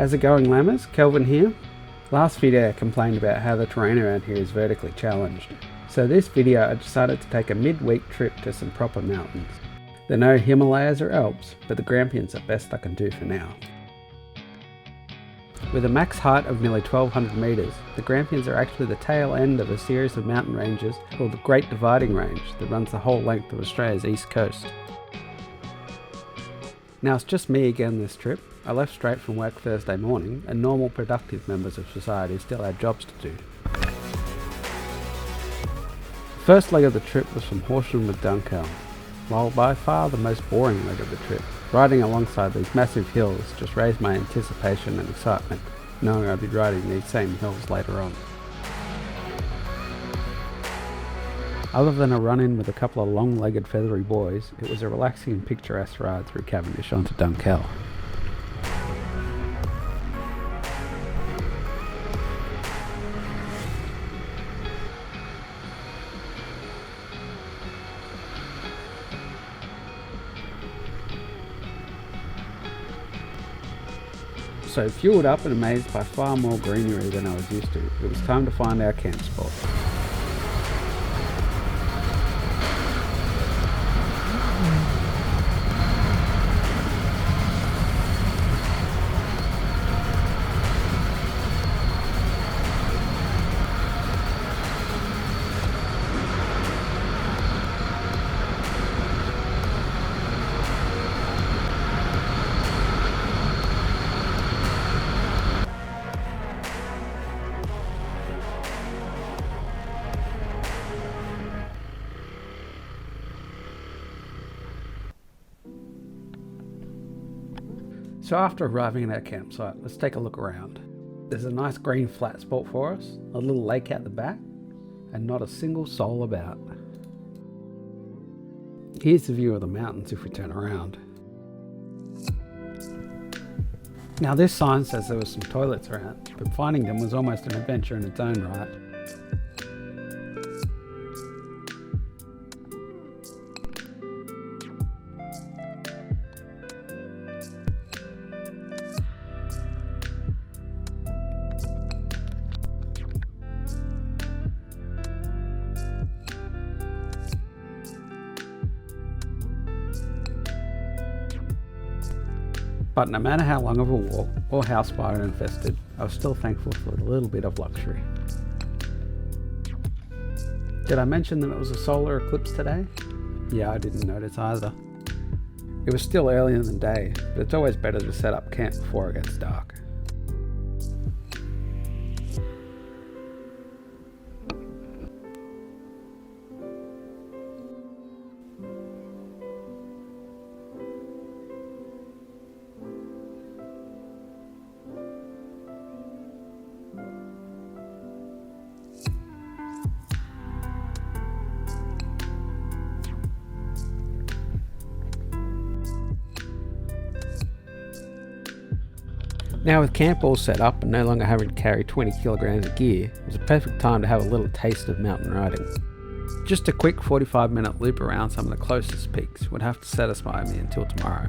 How's it going, Lammers? Kelvin here. Last video I complained about how the terrain around here is vertically challenged. So this video I decided to take a mid-week trip to some proper mountains. There are no Himalayas or Alps, but the Grampians are best I can do for now. With a max height of nearly 1200 metres, the Grampians are actually the tail end of a series of mountain ranges called the Great Dividing Range that runs the whole length of Australia's east coast. Now it's just me again this trip. I left straight from work Thursday morning, and normal productive members of society still had jobs to do. The first leg of the trip was from Horsham to Dunkeld. While by far the most boring leg of the trip, riding alongside these massive hills just raised my anticipation and excitement, knowing I'd be riding these same hills later on. Other than a run-in with a couple of long-legged feathery boys, it was a relaxing and picturesque ride through Cavendish onto Dunkeld. So fueled up and amazed by far more greenery than I was used to, it was time to find our camp spot. So after arriving at our campsite, let's take a look around. There's a nice green flat spot for us, a little lake out the back, and not a single soul about. Here's the view of the mountains if we turn around. Now this sign says there were some toilets around, but finding them was almost an adventure in its own right. But no matter how long of a walk or how spider infested, I was still thankful for a little bit of luxury. Did I mention that it was a solar eclipse today? Yeah, I didn't notice either. It was still early in the day, but it's always better to set up camp before it gets dark. Now with camp all set up and no longer having to carry 20 kilograms of gear, it was a perfect time to have a little taste of mountain riding. Just a quick 45-minute loop around some of the closest peaks would have to satisfy me until tomorrow.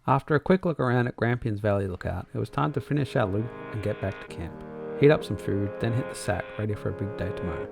After a quick look around at Grampians Valley Lookout, it was time to finish our loop and get back to camp. Heat up some food, then hit the sack, ready for a big day tomorrow.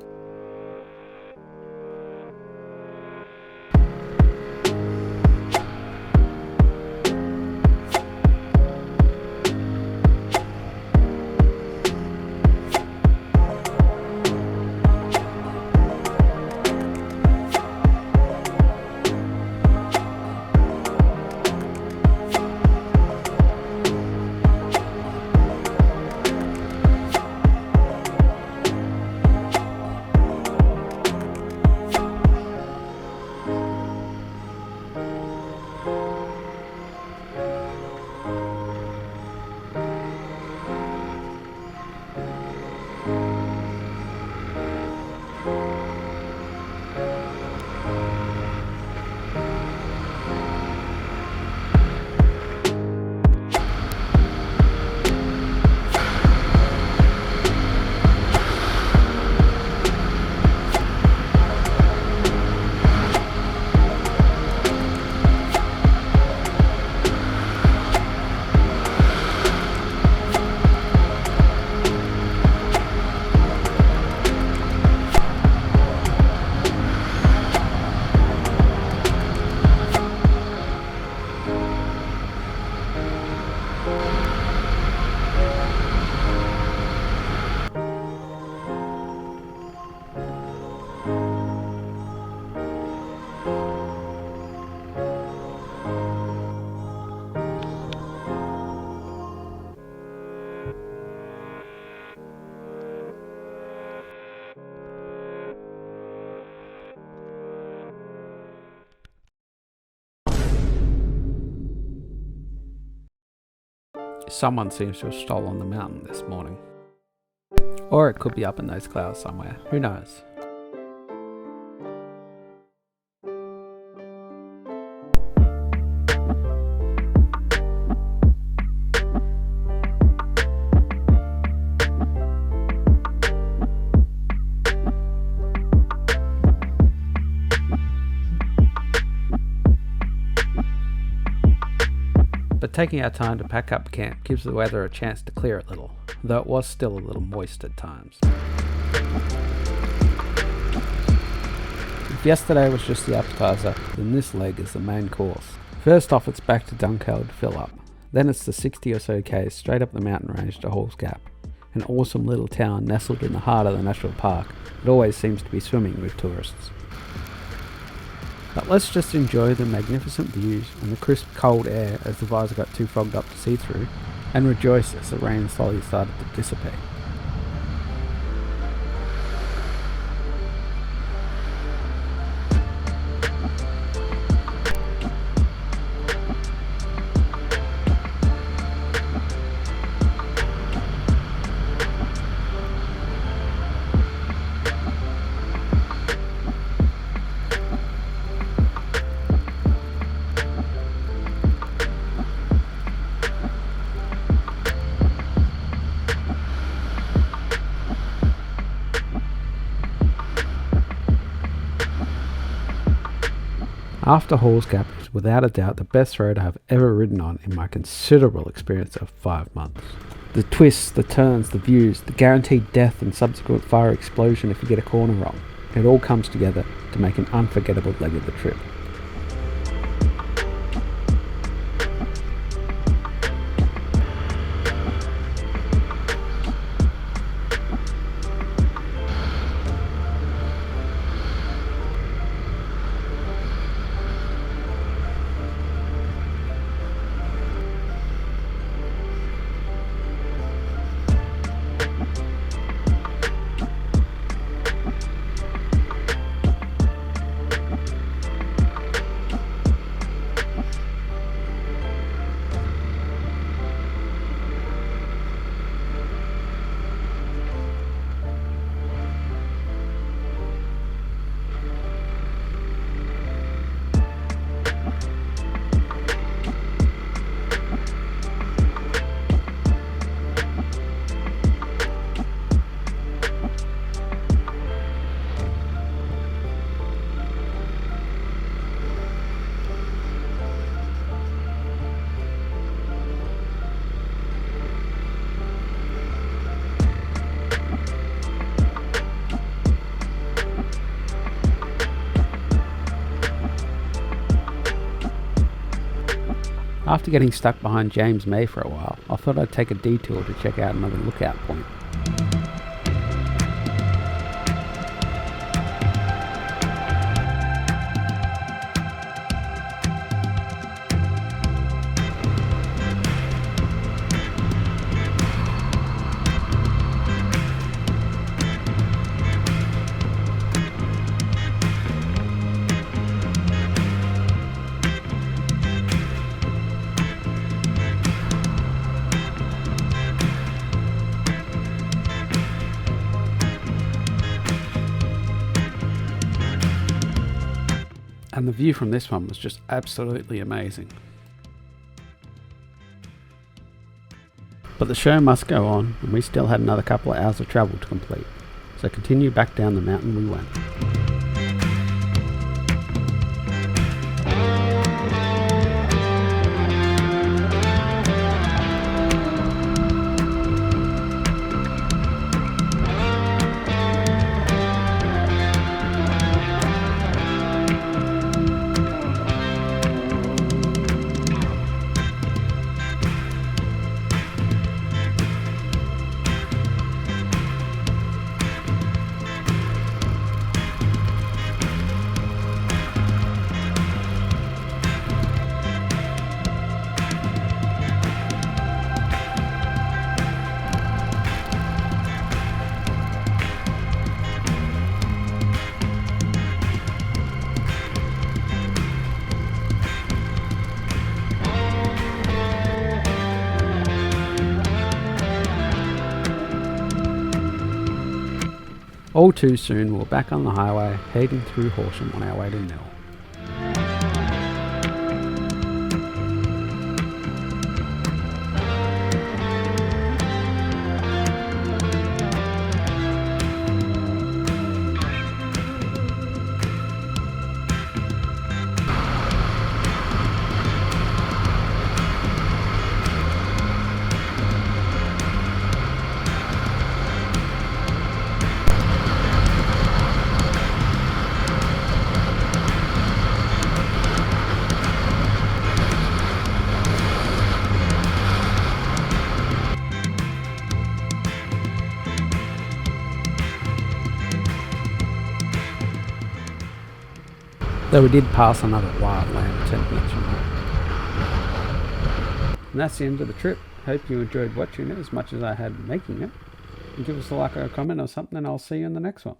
Someone seems to have stolen the mountain this morning. Or it could be up in those clouds somewhere, who knows? But taking our time to pack up camp gives the weather a chance to clear a little, though it was still a little moist at times. If yesterday was just the appetizer, then this leg is the main course. First off, it's back to Dunkeld to fill up. Then it's the 60 or so k's straight up the mountain range to Hall's Gap, an awesome little town nestled in the heart of the national park that always seems to be swimming with tourists. But let's just enjoy the magnificent views and the crisp cold air as the visor got too fogged up to see through, and rejoice as the rain slowly started to dissipate. After Hall's Gap is without a doubt the best road I have ever ridden on in my considerable experience of 5 months. The twists, the turns, the views, the guaranteed death and subsequent fire explosion if you get a corner wrong, it all comes together to make an unforgettable leg of the trip. After getting stuck behind James May for a while, I thought I'd take a detour to check out another lookout point. And the view from this one was just absolutely amazing. But the show must go on, and we still had another couple of hours of travel to complete, so continue back down the mountain we went. All too soon, we're back on the highway, heading through Horsham on our way to Nell. Though we did pass another wildland 10 minutes from home. And that's the end of the trip. Hope you enjoyed watching it as much as I had making it. And give us a like or a comment or something, and I'll see you in the next one.